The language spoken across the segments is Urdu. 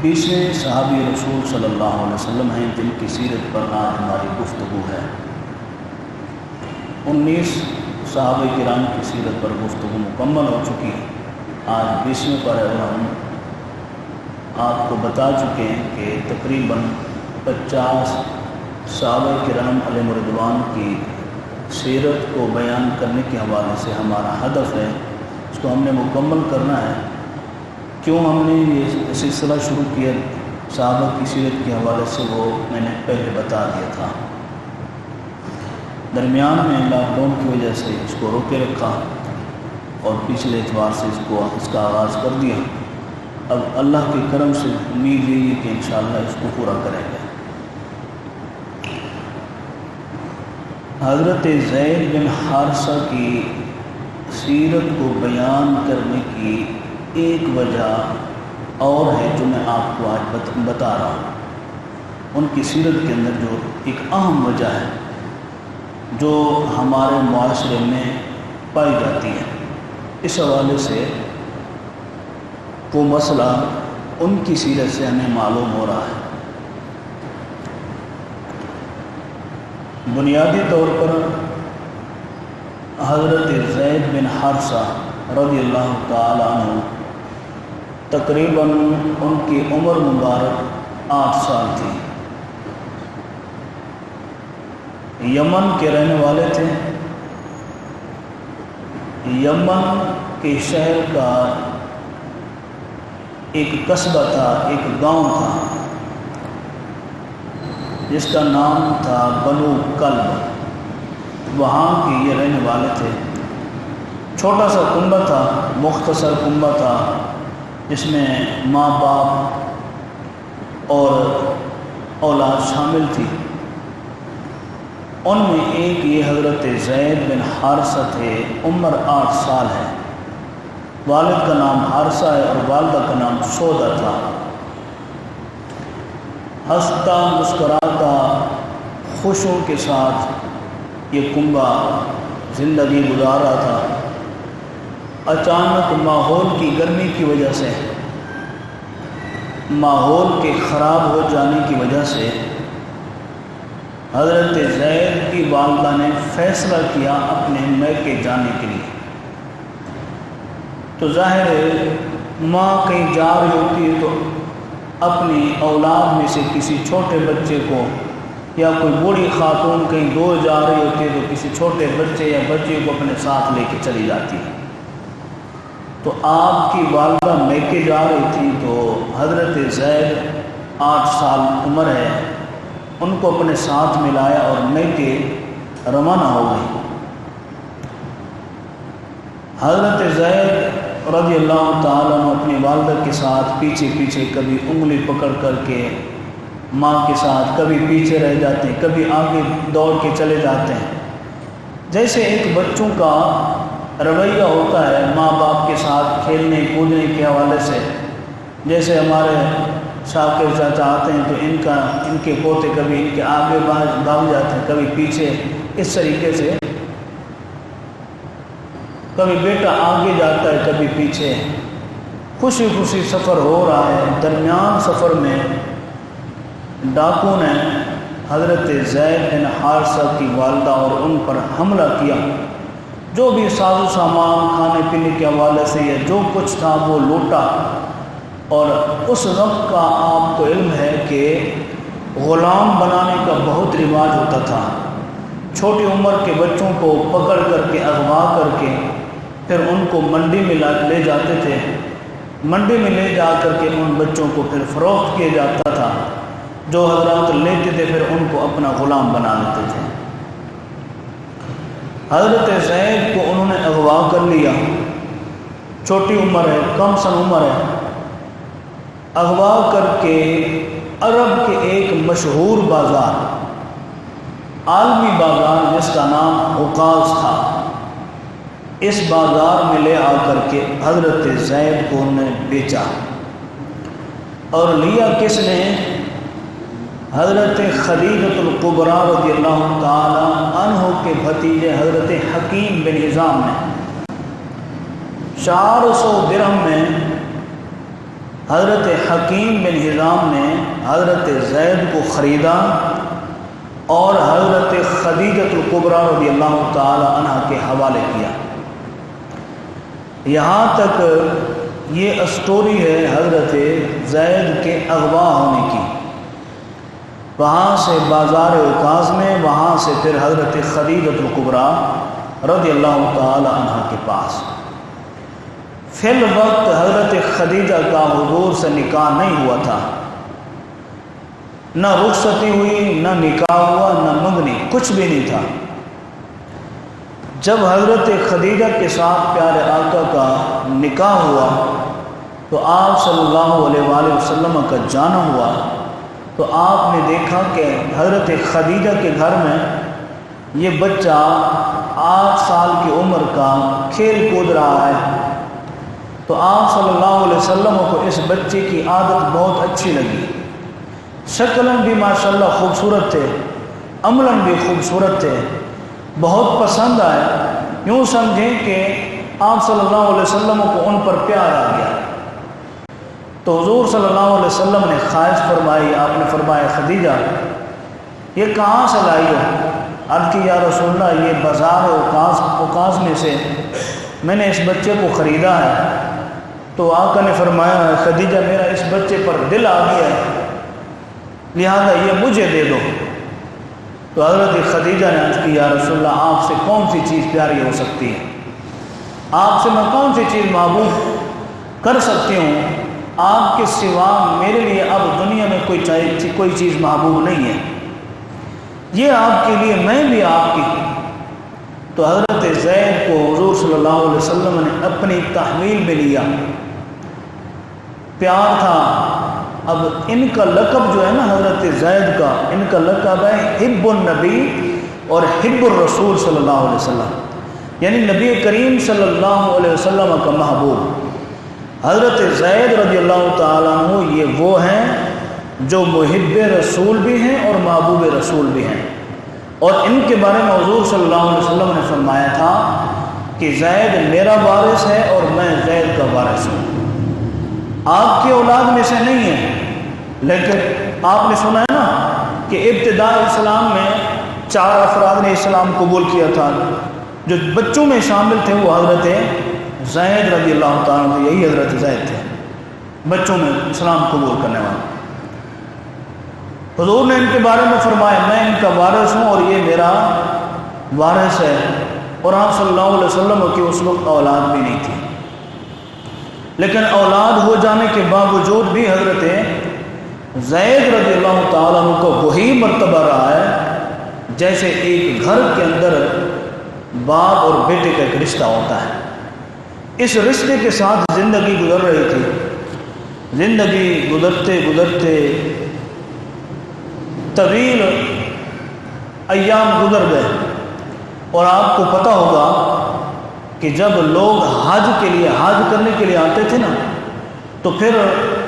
20 صحابی رسول صلی اللہ علیہ وسلم ہیں جن کی سیرت پر آج ہماری گفتگو ہے۔ 19 صحابہ کرام کی سیرت پر گفتگو مکمل ہو چکی ہے، آج 20ویں پر ہے، اور ہم آپ کو بتا چکے ہیں کہ تقریباً 50 صحابہ کرام علیہ رضوان کی سیرت کو بیان کرنے کے حوالے سے ہمارا ہدف ہے، اس کو ہم نے مکمل کرنا ہے۔ کیوں ہم نے یہ سلسلہ شروع کیا صحابہ کی سیرت کے حوالے سے، وہ میں نے پہلے بتا دیا تھا۔ درمیان میں لاک ڈاؤن کی وجہ سے اس کو روکے رکھا اور پچھلے اتوار سے اس کا آغاز کر دیا۔ اب اللہ کے کرم سے امید یہی ہے کہ انشاءاللہ اس کو پورا کریں گے۔ حضرت زید بن حارثہ کی سیرت کو بیان کرنے کی ایک وجہ اور ہے جو میں آپ کو آج بتا رہا ہوں۔ ان کی سیرت کے اندر جو ایک اہم وجہ ہے جو ہمارے معاشرے میں پائی جاتی ہے، اس حوالے سے وہ مسئلہ ان کی سیرت سے ہمیں معلوم ہو رہا ہے۔ بنیادی طور پر حضرت زید بن حارثہ رضی اللہ تعالیٰ عنہ تقریباً ان کی عمر مبارک 8 سال تھی۔ یمن کے رہنے والے تھے۔ یمن کے شہر کا ایک قصبہ تھا، ایک گاؤں تھا جس کا نام تھا بنو کلب، وہاں کے یہ رہنے والے تھے۔ چھوٹا سا کنبہ تھا، مختصر کنبہ تھا، جس میں ماں باپ اور اولاد شامل تھی۔ ان میں ایک یہ حضرت زید بن حارثہ تھے، عمر 8 سال ہے۔ والد کا نام حارثہ ہے اور والدہ کا نام سودا تھا۔ ہنستا مسکراتا خوشوں کے ساتھ یہ کنبہ زندگی گزار رہا تھا۔ اچانک ماحول کی گرمی کی وجہ سے، ماحول کے خراب ہو جانے کی وجہ سے حضرت زید کی والدہ نے فیصلہ کیا اپنے میکے جانے کے لیے۔ تو ظاہر ہے ماں کہیں جا رہی ہوتی ہے تو اپنی اولاد میں سے کسی چھوٹے بچے کو، یا کوئی بوڑھی خاتون کہیں دور جا رہی ہوتی ہے تو کسی چھوٹے بچے یا بچی کو اپنے ساتھ لے کے چلی جاتی ہے۔ تو آپ کی والدہ میکے جا رہی تھی تو حضرت زید 8 سال عمر ہے، ان کو اپنے ساتھ ملایا اور میکے روانہ ہو گئی۔ حضرت زید رضی اللہ تعالیٰ عنہ اپنی والدہ کے ساتھ پیچھے پیچھے کبھی انگلی پکڑ کر کے ماں کے ساتھ، کبھی پیچھے رہ جاتے ہیں، کبھی آگے دوڑ کے چلے جاتے ہیں۔ جیسے ایک بچوں کا رویہ ہوتا ہے ماں باپ کے ساتھ کھیلنے کودنے کے حوالے سے، جیسے ہمارے شاکر چاچا آتے ہیں تو ان کے پوتے کبھی ان کے آگے بھاگ جاتے ہیں، کبھی پیچھے، اس طریقے سے کبھی بیٹا آگے جاتا ہے کبھی پیچھے۔ خوشی خوشی سفر ہو رہا ہے، درمیان سفر میں ڈاکو نے حضرت زید بن حارثہ کی والدہ اور ان پر حملہ کیا۔ جو بھی ساز و سامان کھانے پینے کے حوالے سے یا جو کچھ تھا وہ لوٹا۔ اور اس وقت کا آپ کو علم ہے کہ غلام بنانے کا بہت رواج ہوتا تھا۔ چھوٹی عمر کے بچوں کو پکڑ کر کے اغوا کر کے پھر ان کو منڈی میں لے جاتے تھے۔ منڈی میں لے جا کر کے ان بچوں کو پھر فروخت کیا جاتا تھا۔ جو حضرات لیتے تھے پھر ان کو اپنا غلام بنا لیتے تھے۔ حضرت زید کو انہوں نے اغوا کر لیا، چھوٹی عمر ہے، کم سن عمر ہے۔ اغوا کر کے عرب کے ایک مشہور بازار، عالمی بازار جس کا نام عکاظ تھا، اس بازار میں لے آ کر کے حضرت زید کو انہوں نے بیچا۔ اور لیا کس نے؟ حضرت خدیجۃ الکبریٰ رضی اللہ تعالی عنہ کے بھتیجے حضرت حکیم بن حزام نے 400 درہم میں حضرت حکیم بن حزام نے حضرت زید کو خریدا اور حضرت خدیجۃ الکبریٰ رضی اللہ تعالی عنہ کے حوالے کیا۔ یہاں تک یہ اسٹوری ہے حضرت زید کے اغوا ہونے کی، وہاں سے بازار عکاظ میں، وہاں سے پھر حضرت خدیجۃ الکبریٰ رضی اللہ تعالی عنہ کے پاس۔ فی الوقت حضرت خدیجہ کا حضور سے نکاح نہیں ہوا تھا، نہ رخصتی ہوئی، نہ نکاح ہوا، نہ منگنی، کچھ بھی نہیں تھا۔ جب حضرت خدیجہ کے ساتھ پیارے آقا کا نکاح ہوا تو آپ صلی اللہ علیہ وآلہ وسلم کا جانا ہوا، تو آپ نے دیکھا کہ حضرت خدیجہ کے گھر میں یہ بچہ 8 سال کی عمر کا کھیل کود رہا ہے۔ تو آپ صلی اللہ علیہ وسلم کو اس بچے کی عادت بہت اچھی لگی، شکلاً بھی ماشاءاللہ خوبصورت تھے، عملاً بھی خوبصورت تھے، بہت پسند آئے۔ یوں سمجھیں کہ آپ صلی اللہ علیہ وسلم کو ان پر پیار آ گیا۔ تو حضور صلی اللہ علیہ وسلم نے خواہش فرمائی، آپ نے فرمایا خدیجہ یہ کہاں سے لائی ہو؟ عرض کی یا رسول اللہ یہ بازار عکاظ میں سے میں نے اس بچے کو خریدا ہے۔ تو آقا نے فرمایا خدیجہ میرا اس بچے پر دل آ گیا ہے، لہذا یہ مجھے دے دو۔ تو حضرت خدیجہ نے عرض کی یا رسول اللہ آپ سے کون سی چیز پیاری ہو سکتی ہے؟ آپ سے میں کون سی چیز محبوب کر سکتی ہوں؟ آپ کے سوا میرے لیے اب دنیا میں کوئی چیز محبوب نہیں ہے، یہ آپ کے لیے، میں بھی آپ کی۔ تو حضرت زید کو حضور صلی اللہ علیہ وسلم نے اپنی تحویل میں لیا، پیار تھا۔ اب ان کا لقب جو ہے نا حضرت زید کا، ان کا لقب ہے حب النبی اور حب الرسول صلی اللہ علیہ وسلم، یعنی نبی کریم صلی اللہ علیہ وسلم کا محبوب۔ حضرت زید رضی اللہ تعالیٰ عنہ یہ وہ ہیں جو محب رسول بھی ہیں اور محبوب رسول بھی ہیں، اور ان کے بارے میں حضور صلی اللہ علیہ وسلم نے فرمایا تھا کہ زید میرا وارث ہے اور میں زید کا وارث ہوں۔ آپ کی اولاد میں سے نہیں ہے، لیکن آپ نے سنا ہے نا کہ ابتداء اسلام میں 4 افراد نے اسلام قبول کیا تھا، جو بچوں میں شامل تھے وہ حضرت زید رضی اللہ تعالیٰ عنہ، یہی حضرت زید تھے بچوں میں اسلام قبول کرنے والے۔ حضور نے ان کے بارے میں فرمایا میں ان کا وارث ہوں اور یہ میرا وارث ہے، اور آپ صلی اللہ علیہ وسلم کی اس وقت اولاد بھی نہیں تھی، لیکن اولاد ہو جانے کے باوجود بھی حضرت زید رضی اللہ تعالیٰ عنہ کو وہی مرتبہ رہا ہے جیسے ایک گھر کے اندر باپ اور بیٹے کا ایک رشتہ ہوتا ہے۔ اس رشتے کے ساتھ زندگی گزر رہی تھی، زندگی گزرتے گزرتے طویل ایام گزر گئے، اور آپ کو پتہ ہوگا کہ جب لوگ حج کرنے کے لیے آتے تھے نا، تو پھر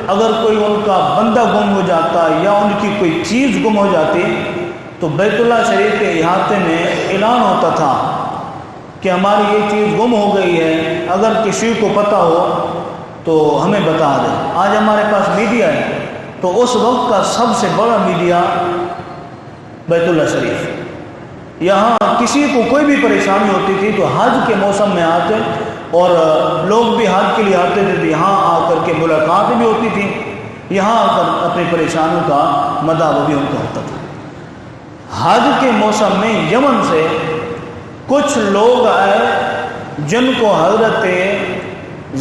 اگر کوئی ان کا بندہ گم ہو جاتا یا ان کی کوئی چیز گم ہو جاتی تو بیت اللہ شریف کے احاطے میں اعلان ہوتا تھا کہ ہماری یہ چیز گم ہو گئی ہے، اگر کسی کو پتہ ہو تو ہمیں بتا دیں۔ آج ہمارے پاس میڈیا ہے، تو اس وقت کا سب سے بڑا میڈیا بیت اللہ شریف، یہاں کسی کو کوئی بھی پریشانی ہوتی تھی تو حج کے موسم میں آتے، اور لوگ بھی حج کے لیے آتے تھے تو یہاں آ کر کے ملاقات بھی ہوتی تھی، یہاں آ کر اپنی پریشانیوں کا مداوع بھی ان کا ہوتا تھا۔ حج کے موسم میں یمن سے کچھ لوگ آئے جن کو حضرت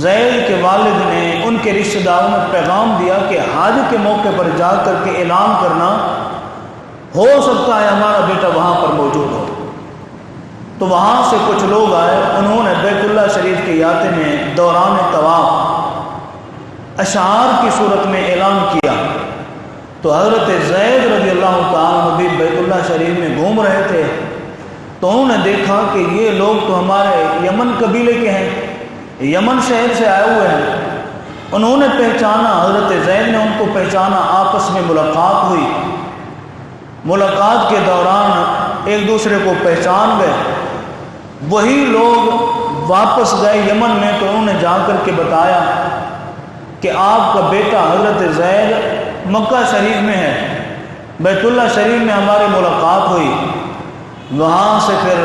زید کے والد نے ان کے رشتہ داروں نے پیغام دیا کہ حج کے موقع پر جا کر کے اعلان کرنا، ہو سکتا ہے ہمارا بیٹا وہاں پر موجود ہو۔ تو وہاں سے کچھ لوگ آئے، انہوں نے بیت اللہ شریف کے احاطے میں دوران طواف اشعار کی صورت میں اعلان کیا۔ تو حضرت زید رضی اللہ تعالیٰ عنہ بیت اللہ شریف میں گھوم رہے تھے، تو انہوں نے دیکھا کہ یہ لوگ تو ہمارے یمن قبیلے کے ہیں، یمن شہر سے آئے ہوئے ہیں۔ انہوں نے پہچانا، حضرت زید نے ان کو پہچانا، آپس میں ملاقات ہوئی، ملاقات کے دوران ایک دوسرے کو پہچان گئے۔ وہی لوگ واپس گئے یمن میں، تو انہوں نے جا کر کے بتایا کہ آپ کا بیٹا حضرت زید مکہ شریف میں ہے، بیت اللہ شریف میں ہماری ملاقات ہوئی، وہاں سے پھر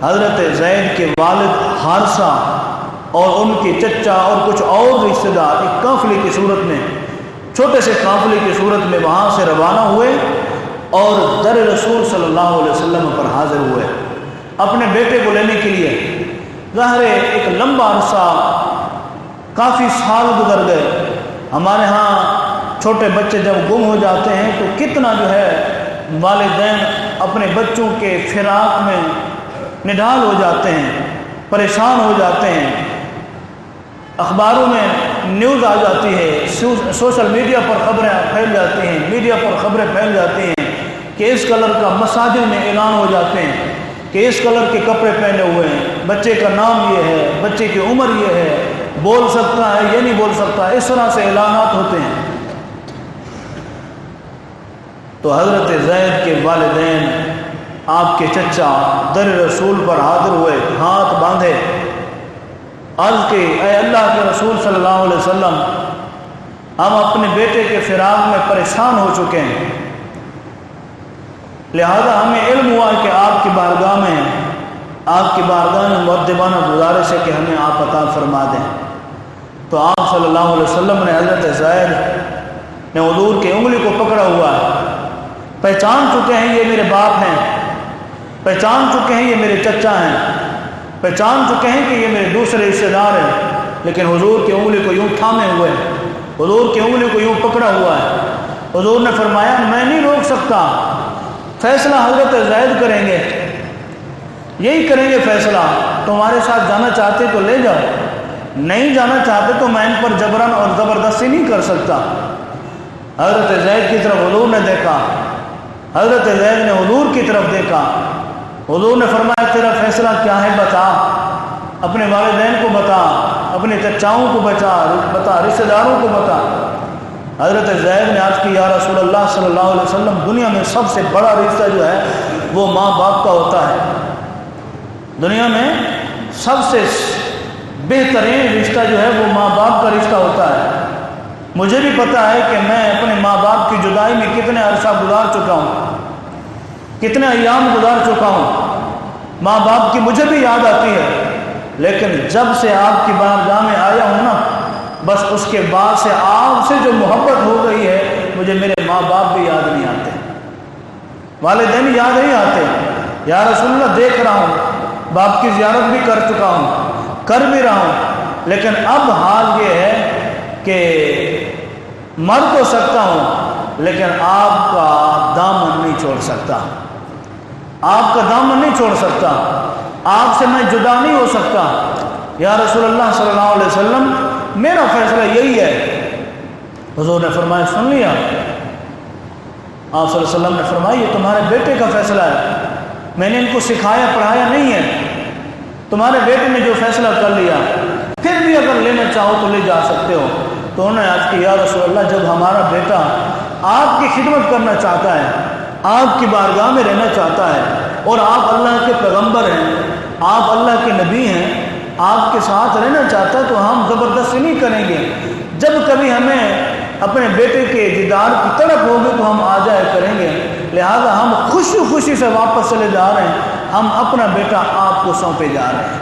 حضرت زید کے والد حارثہ اور ان کے چچا اور کچھ اور رشتہ دار ایک قافلے کی صورت میں، چھوٹے سے قافلے کی صورت میں وہاں سے روانہ ہوئے اور در رسول صلی اللہ علیہ وسلم پر حاضر ہوئے اپنے بیٹے کو لینے کے لیے۔ ظاہر ایک لمبا عرصہ، کافی سال گزر گئے۔ ہمارے ہاں چھوٹے بچے جب گم ہو جاتے ہیں تو کتنا جو ہے والدین اپنے بچوں کے فراق میں نڈال ہو جاتے ہیں، پریشان ہو جاتے ہیں۔ اخباروں میں نیوز آ جاتی ہے، سوشل میڈیا پر خبریں پھیل جاتی ہیں، میڈیا پر خبریں پھیل جاتی ہیں کہ اس کلر کا مساجد میں اعلان ہو جاتے ہیں کہ اس کلر کے کپڑے پہنے ہوئے ہیں، بچے کا نام یہ ہے، بچے کی عمر یہ ہے، بول سکتا ہے یہ نہیں بول سکتا، اس طرح سے اعلانات ہوتے ہیں۔ تو حضرت زید کے والدین، آپ کے چچا در رسول پر حاضر ہوئے، ہاتھ باندھے، عرض کی اے اللہ کے رسول صلی اللہ علیہ وسلم، ہم اپنے بیٹے کے فراق میں پریشان ہو چکے ہیں، لہذا ہمیں علم ہوا کہ آپ کی بارگاہ میں مؤدبانہ گزارش ہے کہ ہمیں آپ عطا فرما دیں۔ تو آپ صلی اللہ علیہ وسلم نے حضرت زید نے حضور کی انگلی کو پکڑا ہوا ہے، پہچان چکے ہیں یہ میرے باپ ہیں، پہچان چکے ہیں یہ میرے چچا ہیں، پہچان چکے ہیں کہ یہ میرے دوسرے رشتہ دار ہیں، لیکن حضور کی انگلی کو یوں تھامے ہوئے ہیں، حضور کی انگلی کو یوں پکڑا ہوا ہے۔ حضور نے فرمایا میں نہیں روک سکتا، فیصلہ حضرت زید کریں گے، یہی کریں گے فیصلہ، تمہارے ساتھ جانا چاہتے تو لے جاؤ، نہیں جانا چاہتے تو میں ان پر جبرن اور زبردستی نہیں کر سکتا۔ حضرت زید کی طرف حضور نے دیکھا، حضرت زید نے حضور کی طرف دیکھا، حضور نے فرمایا تیرا فیصلہ کیا ہے بتا، اپنے والدین کو بتا، اپنے چچاؤں کو بتا، رشتہ داروں کو بتا۔ حضرت زید نے عرض کی یا رسول اللہ صلی اللہ علیہ وسلم، دنیا میں سب سے بڑا رشتہ جو ہے وہ ماں باپ کا ہوتا ہے، دنیا میں سب سے بہترین رشتہ جو ہے وہ ماں باپ کا رشتہ ہوتا ہے۔ مجھے بھی پتہ ہے کہ میں اپنے ماں باپ کی جدائی میں کتنے عرصہ گزار چکا ہوں، کتنے ایام گزار چکا ہوں، ماں باپ کی مجھے بھی یاد آتی ہے، لیکن جب سے آپ کی بارگاہ میں آیا ہوں نا، بس اس کے بعد سے آپ سے جو محبت ہو گئی ہے، مجھے میرے ماں باپ بھی یاد نہیں آتے، والدین یاد نہیں آتے۔ یا رسول اللہ دیکھ رہا ہوں، باپ کی زیارت بھی کر چکا ہوں، کر بھی رہا ہوں، لیکن اب حال یہ ہے کہ مر تو سکتا ہوں لیکن آپ کا دامن نہیں چھوڑ سکتا، آپ کا دامن نہیں چھوڑ سکتا، آپ سے میں جدا نہیں ہو سکتا۔ یا رسول اللہ صلی اللہ علیہ وسلم میرا فیصلہ یہی ہے۔ حضور نے فرمایا سن لیا؟ آپ صلی اللہ علیہ وسلم نے فرمایا یہ تمہارے بیٹے کا فیصلہ ہے، میں نے ان کو سکھایا پڑھایا نہیں ہے، تمہارے بیٹے نے جو فیصلہ کر لیا، پھر بھی اگر لینا چاہو تو لے جا سکتے ہو۔ تو انہوں نے عرض کی یا رسول اللہ جب ہمارا بیٹا آپ کی خدمت کرنا چاہتا ہے، آپ کی بارگاہ میں رہنا چاہتا ہے، اور آپ اللہ کے پیغمبر ہیں، آپ اللہ کے نبی ہیں، آپ کے ساتھ رہنا چاہتا ہے، تو ہم زبردستی نہیں کریں گے، جب کبھی ہمیں اپنے بیٹے کے دیدار کی تڑپ ہوگی تو ہم آ جائے کریں گے، لہذا ہم خوشی خوشی سے واپس چلے جا رہے ہیں، ہم اپنا بیٹا آپ کو سونپے جا رہے ہیں،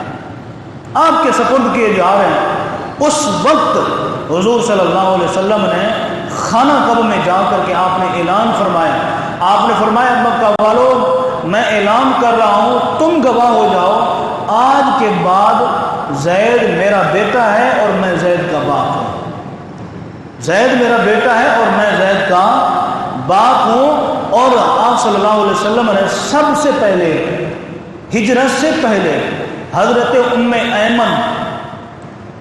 آپ کے سپرد کیے جا رہے ہیں۔ اس وقت حضور صلی اللہ علیہ وسلم نے خانہ کعبہ میں جا کر کے آپ نے اعلان فرمایا، آپ نے فرمایا مکہ والوں میں اعلان کر رہا ہوں، تم گواہ ہو جاؤ، آج کے بعد زید میرا بیٹا ہے اور میں زید کا باپ ہوں، زید میرا بیٹا ہے اور میں زید کا باپ ہوں۔ اور آپ صلی اللہ علیہ وسلم نے سب سے پہلے، ہجرت سے پہلے، حضرت ام ایمن،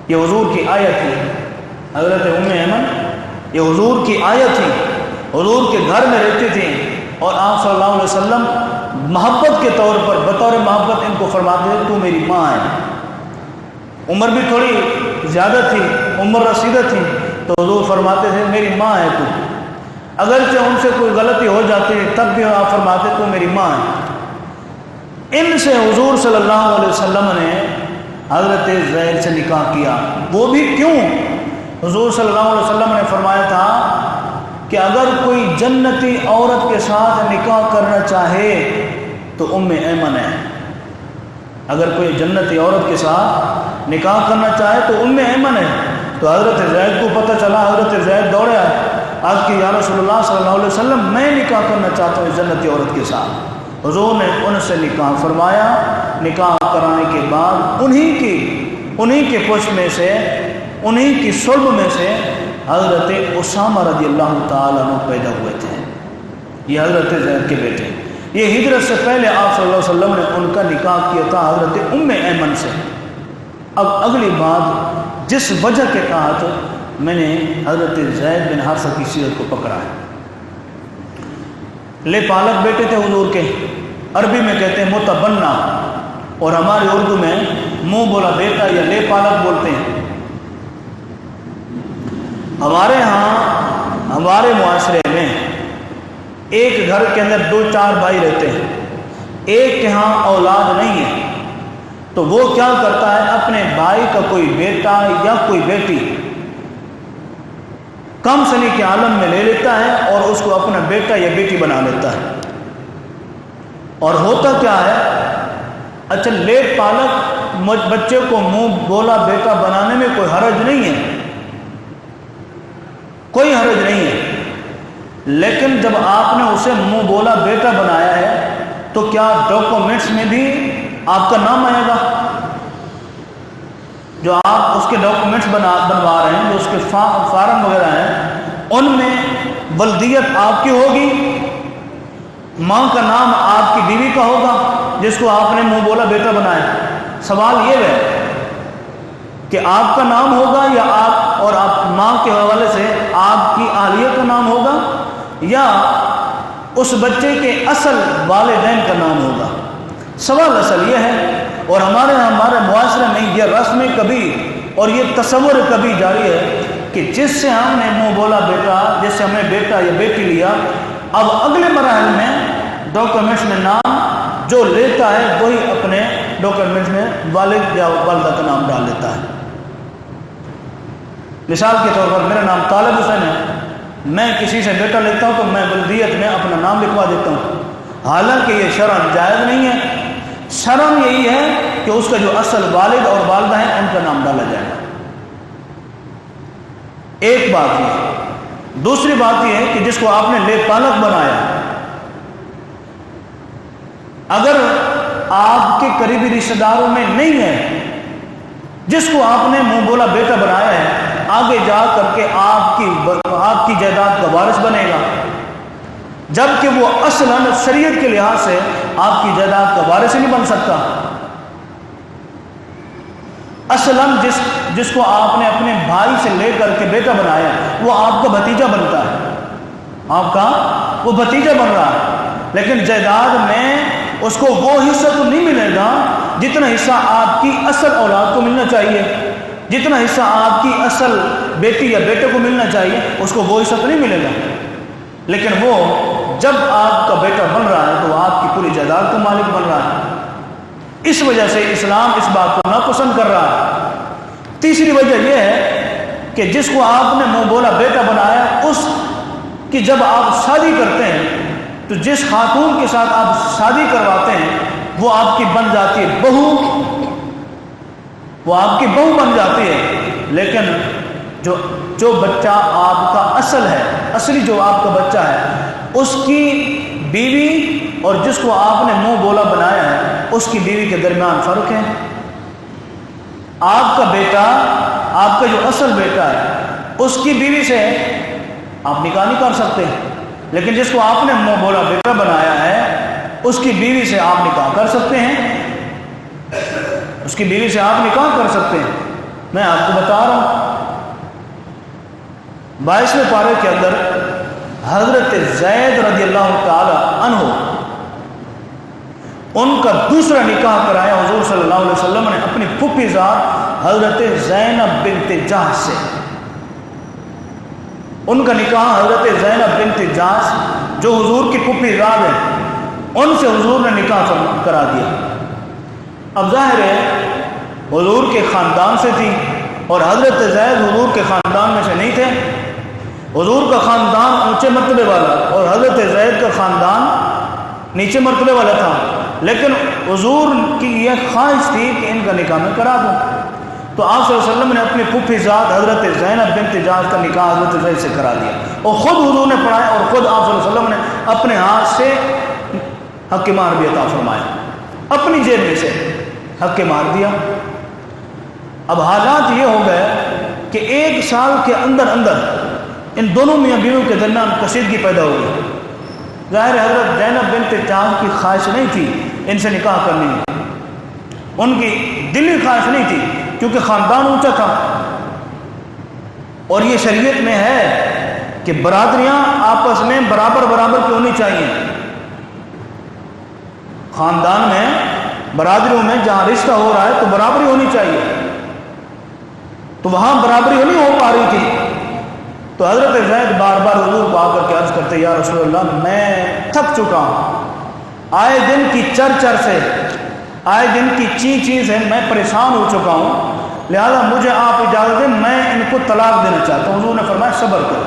یہ حضور کی آیت تھی، حضرت ام ایمن یہ حضور کی آیت تھی، حضور کے گھر میں رہتی تھیں، اور آپ صلی اللہ علیہ وسلم محبت کے طور پر بطور محبت ان کو فرماتے تھے تو میری ماں ہے۔ عمر بھی تھوڑی زیادہ تھی، عمر رسیدہ تھی، تو حضور فرماتے تھے میری ماں ہے تو، اگرچہ ان سے کوئی غلطی ہو جاتی ہے تب بھی آپ فرماتے تو میری ماں ہے۔ ان سے حضور صلی اللہ علیہ وسلم نے حضرت زید سے نکاح کیا، وہ بھی کیوں؟ حضور صلی اللہ علیہ وسلم نے فرمایا تھا کہ اگر کوئی جنتی عورت کے ساتھ نکاح کرنا چاہے تو ایمن ہے. اگر کوئی جنتی عورت کے ساتھ نکاح کرنا چاہے تو ایمن ہے. تو حضرت زید کو پتہ چلا، حضرت زید دوڑے آئے، آج کہ یا رسول اللہ صلی اللہ علیہ وسلم میں نکاح کرنا چاہتا ہوں اس جنتی عورت کے ساتھ. حضور نے ان سے نکاح فرمایا. نکاح کرانے کے بعد انہی کے پشت میں سے، انہی کی صلب میں سے حضرت اسامہ رضی اللہ تعالیٰ عنہ پیدا ہوئے تھے. یہ حضرت زید کے بیٹے. یہ ہجرت سے پہلے آپ صلی اللہ علیہ وسلم نے ان کا نکاح کیا تھا حضرت ایمن سے. اب اگلی بات، جس وجہ کے تحت میں نے حضرت زید بن حارثہ کی سیرت کو پکڑا ہے. لے پالک بیٹے تھے حضور کے، عربی میں کہتے ہیں متبنہ، اور ہمارے اردو میں منہ بولا بیٹا یا لے پالک بولتے ہیں. ہمارے ہاں ہمارے معاشرے میں ایک گھر کے اندر 2-4 بھائی رہتے ہیں، ایک کے ہاں اولاد نہیں ہے، تو وہ کیا کرتا ہے، اپنے بھائی کا کوئی بیٹا یا کوئی بیٹی کم سنی کے عالم میں لے لیتا ہے اور اس کو اپنا بیٹا یا بیٹی بنا لیتا ہے. اور ہوتا کیا ہے، اچھا لے پالک بچے کو منہ بولا بیٹا بنانے میں کوئی حرج نہیں ہے، کوئی حرج نہیں ہے. لیکن جب آپ نے اسے منہ بولا بیٹا بنایا ہے تو کیا ڈاکومنٹس میں بھی آپ کا نام آئے گا؟ جو آپ اس کے ڈاکومنٹس بنوا رہے ہیں، جو اس کے فارم وغیرہ ہیں، ان میں ولدیت آپ کی ہوگی، ماں کا نام آپ کی بیوی کا ہوگا جس کو آپ نے منہ بولا بیٹا بنایا. سوال یہ ہے کہ آپ کا نام ہوگا یا آپ اور آپ ماں کے حوالے سے آپ کی اہلیہ کا نام ہوگا یا اس بچے کے اصل والدین کا نام ہوگا. سوال اصل یہ ہے. اور ہمارے معاشرے میں یہ رسم کبھی اور یہ تصور کبھی جاری ہے کہ جس سے ہم نے منہ بولا بیٹا، جس سے ہم نے بیٹا یا بیٹی لیا، اب اگلے مراحل میں ڈاکومنٹس میں نام جو لیتا ہے وہی اپنے ڈاکومنٹس میں والد یا والدہ کا نام ڈال لیتا ہے. مثال کے طور پر میرا نام طالب حسین ہے، میں کسی سے بیٹا لیتا ہوں تو میں ولدیت میں اپنا نام لکھوا دیتا ہوں، حالانکہ یہ شرعاً جائز نہیں ہے. شرم یہی ہے کہ اس کا جو اصل والد اور والدہ ہیں ان کا نام ڈالا جائے گا. ایک بات یہ. دوسری بات یہ ہے کہ جس کو آپ نے لے پالک بنایا، اگر آپ کے قریبی رشتہ داروں میں نہیں ہے جس کو آپ نے منہ بولا بیٹا بنایا ہے، آگے جا کر کے آپ کی جائیداد کا وارث بنے گا، جبکہ وہ اصلاً شریعت کے لحاظ سے آپ کی جائیداد کا وارث ہی نہیں بن سکتا. اصلاً جس کو آپ نے اپنے بھائی سے لے کر کے بیٹا بنایا وہ آپ کا بھتیجا بنتا ہے، آپ کا وہ بھتیجا بن رہا ہے، لیکن جائیداد میں اس کو وہ حصہ تو نہیں ملے گا جتنا حصہ آپ کی اصل اولاد کو ملنا چاہیے، جتنا حصہ آپ کی اصل بیٹی یا بیٹے کو ملنا چاہیے اس کو وہ حصہ تو نہیں ملے گا. لیکن وہ جب آپ کا بیٹا بن رہا ہے تو آپ کی پوری جائیداد کا مالک بن رہا ہے. اس وجہ سے اسلام اس بات کو ناپسند کر رہا ہے. تیسری وجہ یہ ہے کہ جس کو آپ نے منہ بولا بیٹا بنایا، اس کی جب آپ شادی کرتے ہیں تو جس خاتون کے ساتھ آپ شادی کرواتے ہیں وہ آپ کی بن جاتی ہے بہو، وہ آپ کی بہو بن جاتی ہے. لیکن جو بچہ آپ کا اصل ہے، اصلی جو آپ کا بچہ ہے، اس کی بیوی اور جس کو آپ نے منہ بولا بنایا ہے اس کی بیوی کے درمیان فرق ہے. آپ کا بیٹا، آپ کا جو اصل بیٹا ہے، اس کی بیوی سے آپ نکاح نہیں کر سکتے، لیکن جس کو آپ نے منہ بولا بیٹا بنایا ہے اس کی بیوی سے آپ نکاح کر سکتے ہیں، اس کی بیوی سے آپ نکاح کر سکتے ہیں. میں آپ کو بتا رہا ہوں 22ویں پارے کے اندر حضرت زید رضی اللہ تعالی عنہ ان کا دوسرا نکاح کرایا حضور صلی اللہ علیہ وسلم نے اپنی پھوپھی زاد حضرت زینب بنت جحش سے. ان کا نکاح حضرت زینب بنت جحش جو حضور کی پھوپھی زاد ہیں ان سے حضور نے نکاح کرا دیا. اب ظاہر ہے حضور کے خاندان سے تھی، اور حضرت زید حضور کے خاندان میں سے نہیں تھے. حضور کا خاندان اونچے مرتبے والا اور حضرت زید کا خاندان نیچے مرتبے والا تھا، لیکن حضور کی یہ خواہش تھی کہ ان کا نکاح میں کرا دوں. تو آپ صلی اللہ علیہ وسلم نے اپنی پھوپھی ذات حضرت زینب بنت جحش کا نکاح حضرت زید سے کرا دیا، اور خود حضور نے پڑھایا اور خود آپ صلی اللہ علیہ وسلم نے اپنے ہاتھ سے حق مہر بھی عطا فرمایا، اپنی جیب میں سے حق مہر دیا. اب حالات یہ ہو گئے کہ 1 سال کے اندر اندر ان دونوں میاں بیویوں کے درمیان کشیدگی پیدا ہو گئی. ظاہر حضرت زینب بنت جحش کی خواہش نہیں تھی ان سے نکاح کرنی، ان کی دلی خواہش نہیں تھی کیونکہ خاندان اونچا تھا. اور یہ شریعت میں ہے کہ برادریاں آپس میں برابر برابر کی ہونی چاہیے. خاندان میں برادریوں میں جہاں رشتہ ہو رہا ہے تو برابری ہونی چاہیے، تو وہاں برابری نہیں ہو پا رہی تھی. تو حضرت زید بار بار حضور کو آ کر کے عرض کرتے یا رسول اللہ میں تھک چکا ہوں، آئے دن کی چر سے، آئے دن کی چی سے میں پریشان ہو چکا ہوں، لہذا مجھے آپ اجازت دیں میں ان کو طلاق دینا چاہتا ہوں. حضور نے فرمایا صبر کرو.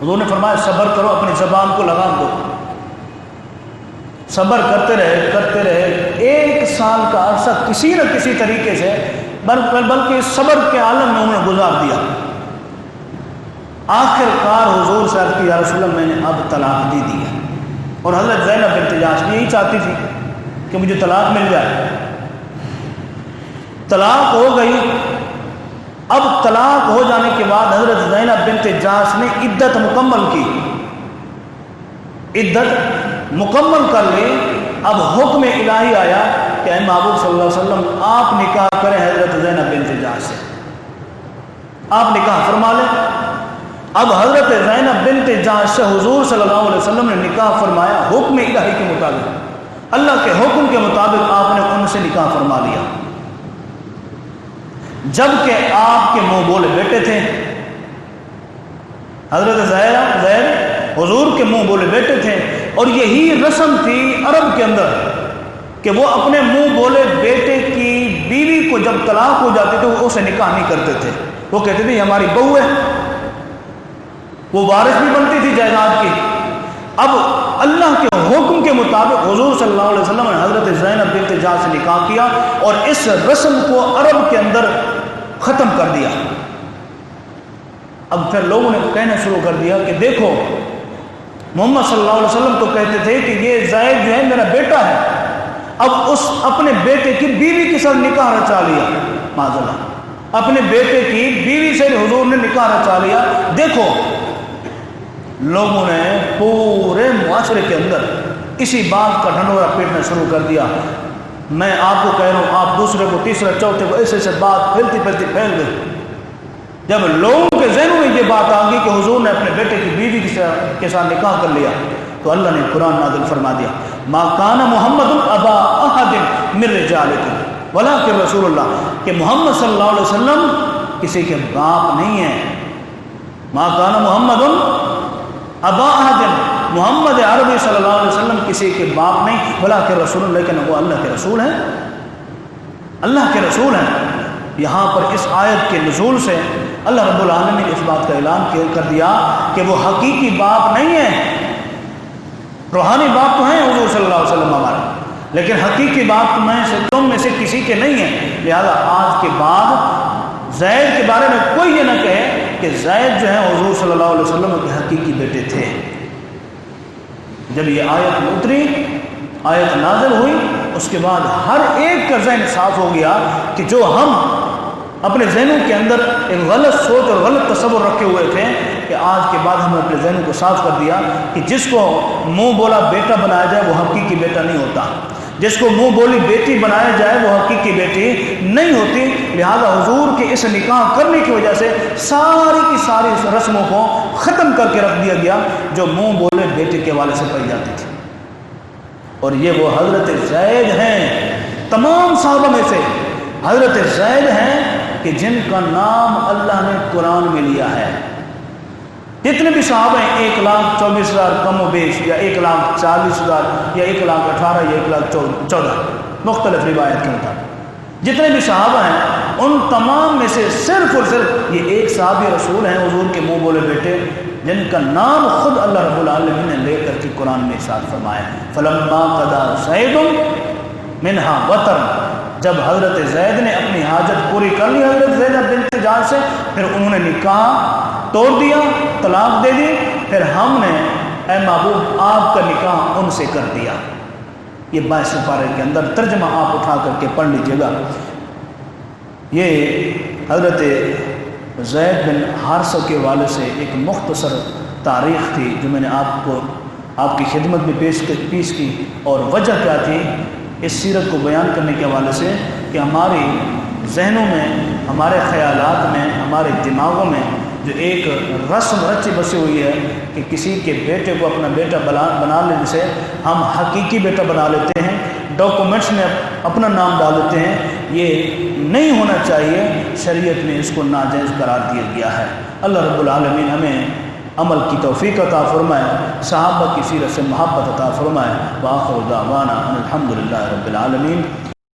حضور نے فرمایا صبر کرو، اپنی زبان کو لگام دو. صبر کرتے رہے 1 سال کا عرصہ کسی نہ کسی طریقے سے، بلکہ صبر کے عالم میں انہوں نے گزار دیا. آخر کار حضور سے عرض کی یا رسول اللہ میں نے اب طلاق دے دی ہے. اور حضرت زینب بنت جحش یہی چاہتی تھی کہ مجھے طلاق مل جائے. طلاق ہو گئی. اب طلاق ہو جانے کے بعد حضرت زینب بنت جحش نے عدت مکمل کی، عدت مکمل کر لی. اب حکم الہی آیا کہ اے محبوب صلی اللہ علیہ وسلم آپ نکاح کریں حضرت زینب بنت جحش سے، آپ نکاح فرما لیں. اب حضرت زینب بنت جحش سے حضور صلی اللہ علیہ وسلم نے نکاح فرمایا حکم الہی کے مطابق، اللہ کے حکم کے مطابق آپ نے ان سے نکاح فرما لیا. جبکہ آپ کے منہ بولے بیٹے تھے، حضرت زید حضور کے منہ بولے بیٹے تھے، اور یہی رسم تھی عرب کے اندر کہ وہ اپنے منہ بولے بیٹے کی بیوی کو جب طلاق ہو جاتی تھی وہ اسے نکاح نہیں کرتے تھے. وہ کہتے تھے ہماری بہو ہے، وہ وارث بھی بنتی تھی جائیداد کی. اب اللہ کے حکم کے مطابق حضور صلی اللہ علیہ وسلم نے حضرت زینب بنت جحش سے نکاح کیا اور اس رسم کو عرب کے اندر ختم کر دیا. اب پھر لوگوں نے کہنا شروع کر دیا کہ دیکھو محمد صلی اللہ علیہ وسلم تو کہتے تھے کہ یہ زید جو ہے میرا بیٹا ہے، اب اس اپنے بیٹے کی بیوی کے ساتھ نکاح رچا لیا. معذاللہ اپنے بیٹے کی بیوی سے حضور نے نکاح رچا لیا. دیکھو لوگوں نے پورے معاشرے کے اندر اسی بات کا ڈھنڈورا پیٹنا شروع کر دیا. میں آپ کو کہہ رہا ہوں، آپ دوسرے کو تیسرے چوتھے کو ایسے بات پھیلتی پھیل گئی. جب لوگوں کے ذہنوں میں یہ بات آ گئی کہ حضور نے اپنے بیٹے کی بیوی کے ساتھ نکاح کر لیا، تو اللہ نے قرآن نازل فرما دیا ما کان محمد ابا احد من رجالکم ولکن رسول اللہ، کہ محمد صلی اللہ علیہ وسلم کسی کے باپ نہیں ہے. ما کان محمد ابا احد، محمد عربی صلی اللہ علیہ وسلم کسی کے باپ نہیں، ولکن رسول اللہ، لیکن وہ اللہ کے رسول ہیں، اللہ کے رسول ہیں. یہاں پر اس آیت کے نزول سے اللہ رب العالمین نے اس بات کا اعلان کر دیا کہ وہ حقیقی باپ نہیں ہیں. روحانی باپ تو ہیں حضور صلی اللہ علیہ وسلم ہمارے، لیکن حقیقی باپ تم میں سے کسی کے نہیں ہیں. لہذا آج کے بعد زید کے بارے میں کوئی یہ نہ کہے کہ زید جو ہے حضور صلی اللہ علیہ وسلم کے حقیقی بیٹے تھے. جب یہ آیت اتری، آیت نازل ہوئی، اس کے بعد ہر ایک کا ذہن صاف ہو گیا کہ جو ہم اپنے ذہنوں کے اندر ایک غلط سوچ اور غلط تصور رکھے ہوئے تھے، کہ آج کے بعد ہم نے اپنے ذہنوں کو صاف کر دیا کہ جس کو منہ بولا بیٹا بنایا جائے وہ حقیقی بیٹا نہیں ہوتا، جس کو منہ بولی بیٹی بنایا جائے وہ حقیقی بیٹی نہیں ہوتی. لہذا حضور کے اس نکاح کرنے کی وجہ سے ساری کی ساری رسموں کو ختم کر کے رکھ دیا گیا جو منہ بولے بیٹے کے والے سے پائی جاتی تھی. اور یہ وہ حضرت زید ہیں، تمام صحابہ میں سے حضرت زید ہیں کہ جن کا نام اللہ نے قرآن میں لیا ہے. جتنے بھی صحابہ ہیں 1,24,000 کم و بیش، یا 1,40,000 یا 1,18,000 یا 1,14,000 مختلف روایت کے مطابق، جتنے بھی صحابہ ہیں ان تمام میں سے صرف اور صرف یہ ایک صحابی رسول ہیں حضور کے منہ بولے بیٹے، جن کا نام خود اللہ رب العالمین نے لے کر کے قرآن میں ارشاد فرمایا، فلما قضى زید منها وطرا، جب حضرت زید نے اپنی حاجت پوری کر لی حضرت زینب بنت جحش سے، پھر انہوں نے نکاح توڑ دیا، طلاق دے دی، پھر ہم نے اے محبوب آپ کا نکاح ان سے کر دیا۔ یہ 22 پارے کے اندر ترجمہ آپ اٹھا کر کے پڑھ لیجیے گا۔ یہ حضرت زید بن حارثہ کے والد سے ایک مختصر تاریخ تھی جو میں نے آپ کی خدمت میں پیش کی، اور وجہ کیا تھی اس سیرت کو بیان کرنے کے حوالے سے کہ ہماری ذہنوں میں، ہمارے خیالات میں، ہمارے دماغوں میں جو ایک رسم رچی بسی ہوئی ہے کہ کسی کے بیٹے کو اپنا بیٹا بنا لینے سے ہم حقیقی بیٹا بنا لیتے ہیں، ڈاکومنٹس میں اپنا نام ڈال دیتے ہیں، یہ نہیں ہونا چاہیے۔ شریعت میں اس کو ناجائز قرار دیا گیا ہے۔ اللہ رب العالمین ہمیں عمل کی توفیق عطا فرمائے، صحابہ کی سیرت سے محبت عطا فرمائے۔ وآخر دعوانا ان الحمد للہ رب العالمین۔